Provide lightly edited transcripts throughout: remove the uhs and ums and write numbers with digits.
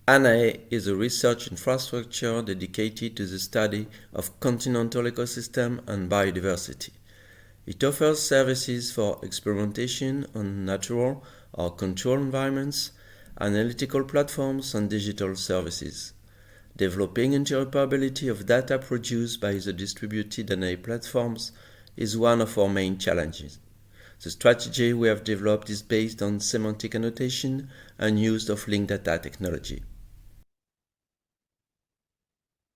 AnaEE is a research infrastructure dedicated to the study of continental ecosystem and biodiversity. It offers services for experimentation on natural or controlled environments, analytical platforms, and digital services. Developing interoperability of data produced by the distributed AnaEE platforms is one of our main challenges. The strategy we have developed is based on semantic annotation and use of linked data technology.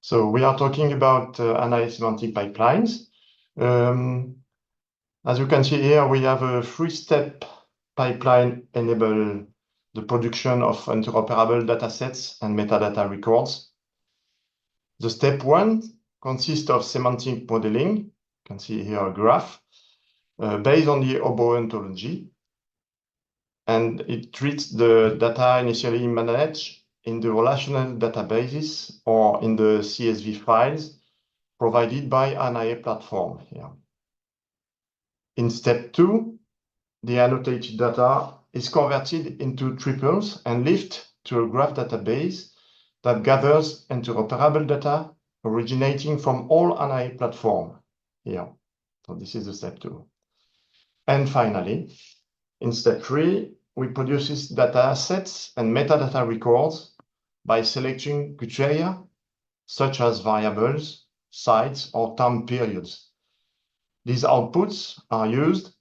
So we are talking about AnaEE semantic pipelines. As you can see here, we have a three-step pipeline enable the production of interoperable datasets and metadata records. The step one consists of semantic modeling. You can see here a graph based on the oboe ontology. And it treats the data initially managed in the relational databases or in the CSV files provided by AnaEE platform here. In step two, the annotated data is converted into triples and lifted to a graph database that gathers interoperable data originating from all AnaEE platform here. So this is the step two. And finally, in step three, we produce data sets and metadata records by selecting criteria such as variables, sites, or time periods. These outputs are used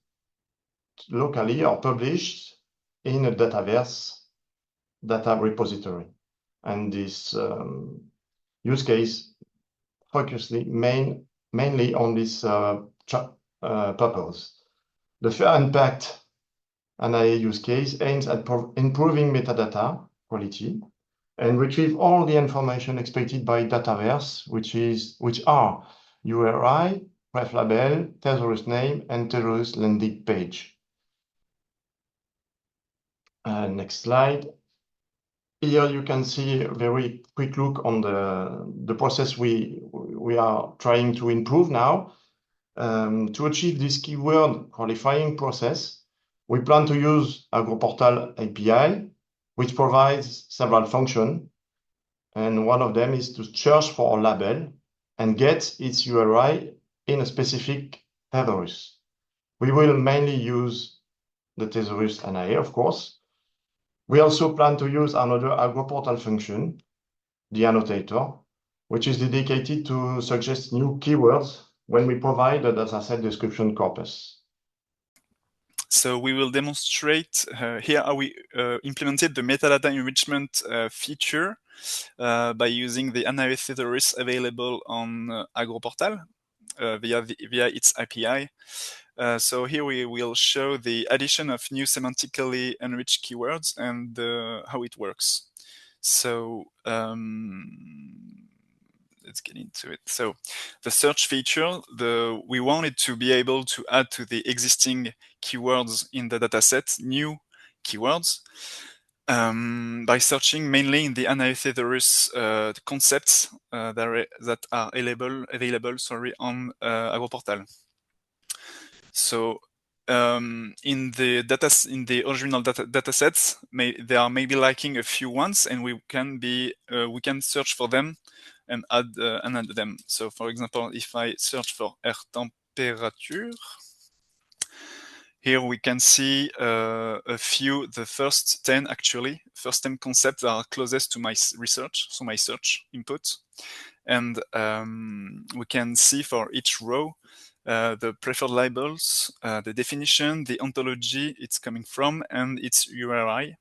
locally or published in a Dataverse data repository. And this use case focuses mainly on this purpose. The FAIR-IMPACT AnaEE use case aims at improving metadata quality and retrieve all the information expected by Dataverse, which are URI, ref label, thesaurus name, and thesaurus landing page. Next slide. Here you can see a very quick look on the process we are trying to improve now. To achieve this keyword qualifying process, we plan to use AgroPortal API, which provides several functions. And one of them is to search for a label and get its URI in a specific thesaurus. We will mainly use the thesaurus AnaEE, of course. We also plan to use another AgroPortal function, the annotator, which is dedicated to suggest new keywords when we provide a dataset description corpus. So we will demonstrate here how we implemented the metadata enrichment feature by using the AnaEE Thesaurus available on AgroPortal via its API. So here we will show the addition of new semantically enriched keywords and how it works. So let's get into it. So the search feature, we wanted to be able to add to the existing keywords in the dataset new keywords by searching mainly in the AnaEE Thesaurus concepts that are available on AgroPortal. So in the original datasets, they are maybe lacking a few ones, and we can search for them and add them. So, for example, if I search for air temperature, here we can see the first 10 concepts are closest to my research, so my search input, and we can see for each row the preferred labels, the definition, the ontology it's coming from, and its URI,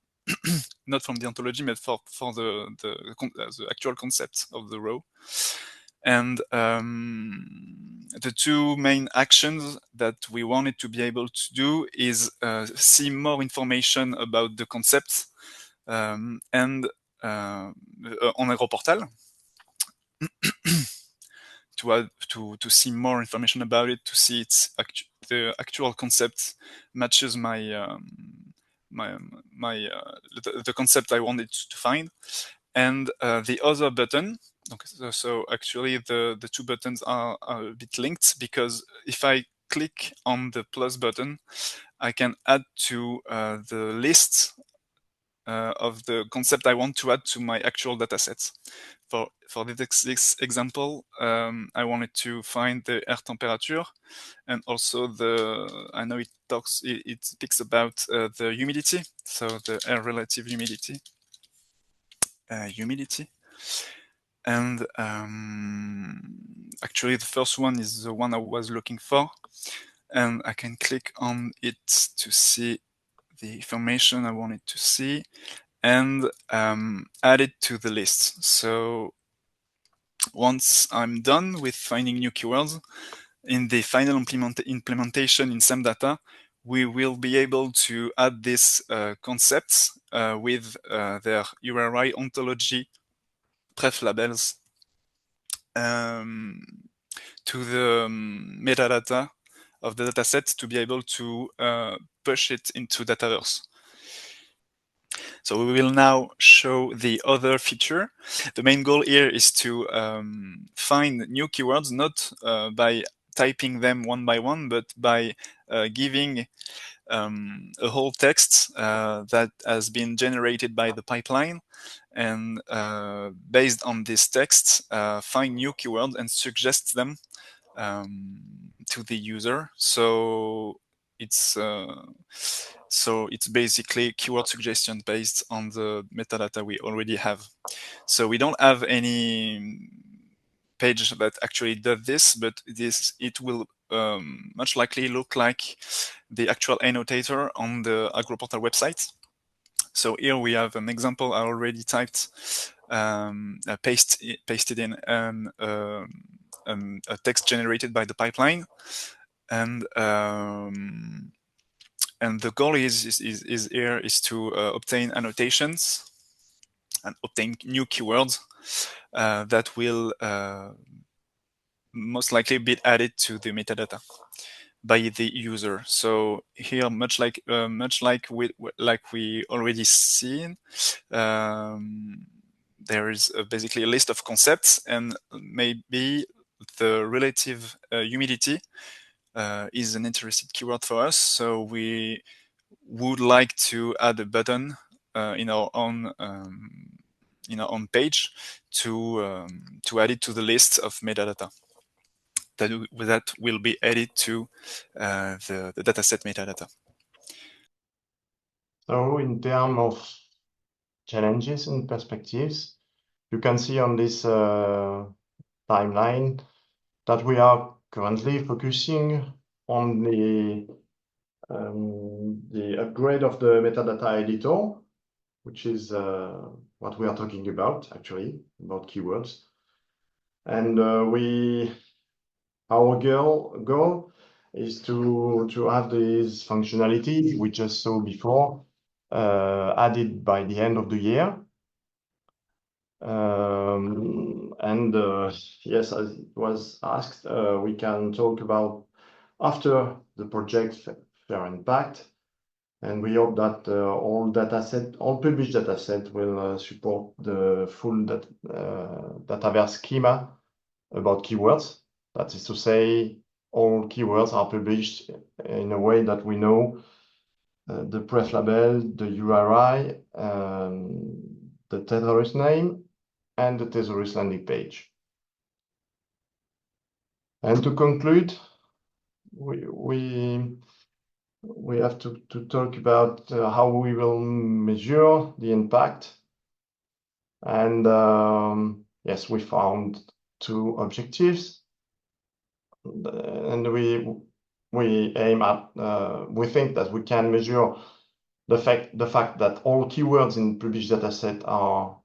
not from the ontology, but for the actual concept of the row. And the two main actions that we wanted to be able to do is see more information about the concept and on AgroPortal. To see more information about it, to see the actual concept matches the concept I wanted to find, and the other button. Okay, so actually the two buttons are a bit linked, because if I click on the plus button, I can add to the list of the concept I want to add to my actual datasets. For this example, I wanted to find the air temperature, and also I know it speaks about the humidity, so the air relative humidity. And actually the first one is the one I was looking for, and I can click on it to see the information I wanted to see and add it to the list. So once I'm done with finding new keywords, in the final implementation in SemData, we will be able to add these concepts with their URI ontology pref labels to the metadata of the dataset to be able to push it into Dataverse. So we will now show the other feature. The main goal here is to find new keywords, not by typing them one by one, but by giving a whole text that has been generated by the pipeline, and based on this text, find new keywords and suggest them to the user. So it's basically keyword suggestion based on the metadata we already have. So we don't have any page that actually does this, but it will much likely look like the actual annotator on the AgroPortal website. So here we have an example I already typed, pasted in a text generated by the pipeline, and the goal is here is to obtain annotations and obtain new keywords that will most likely be added to the metadata by the user. So here, much like we already seen, there is basically a list of concepts, and maybe the relative humidity is an interesting keyword for us. So we would like to add a button in our own page to add it to the list of metadata that will be added to the dataset metadata. So in terms of challenges and perspectives, you can see on this timeline that we are currently focusing on the upgrade of the metadata editor, which is what we are talking about, actually, about keywords. And our goal is to have this functionality we just saw before added by the end of the year. Yes, as it was asked, we can talk about after the project FAIR-IMPACT, and we hope that all published dataset will support the full Dataverse schema about keywords. That is to say, all keywords are published in a way that we know the pref label, the URI, the Thesaurus name, and the Thesaurus landing page. And to conclude, we have to talk about how we will measure the impact. And yes, we found two objectives, and we aim at we think that we can measure the fact that all keywords in published dataset are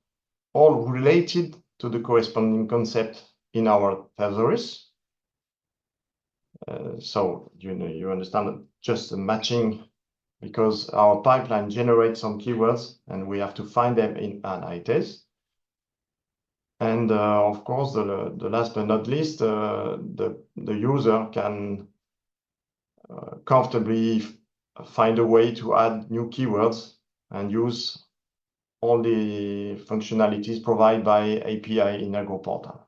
all related to the corresponding concept in our Thesaurus. So you understand that just a matching, because our pipeline generates some keywords and we have to find them in AnaEE. And of course, the last but not least, the user can comfortably find a way to add new keywords and use all the functionalities provided by API in AgroPortal.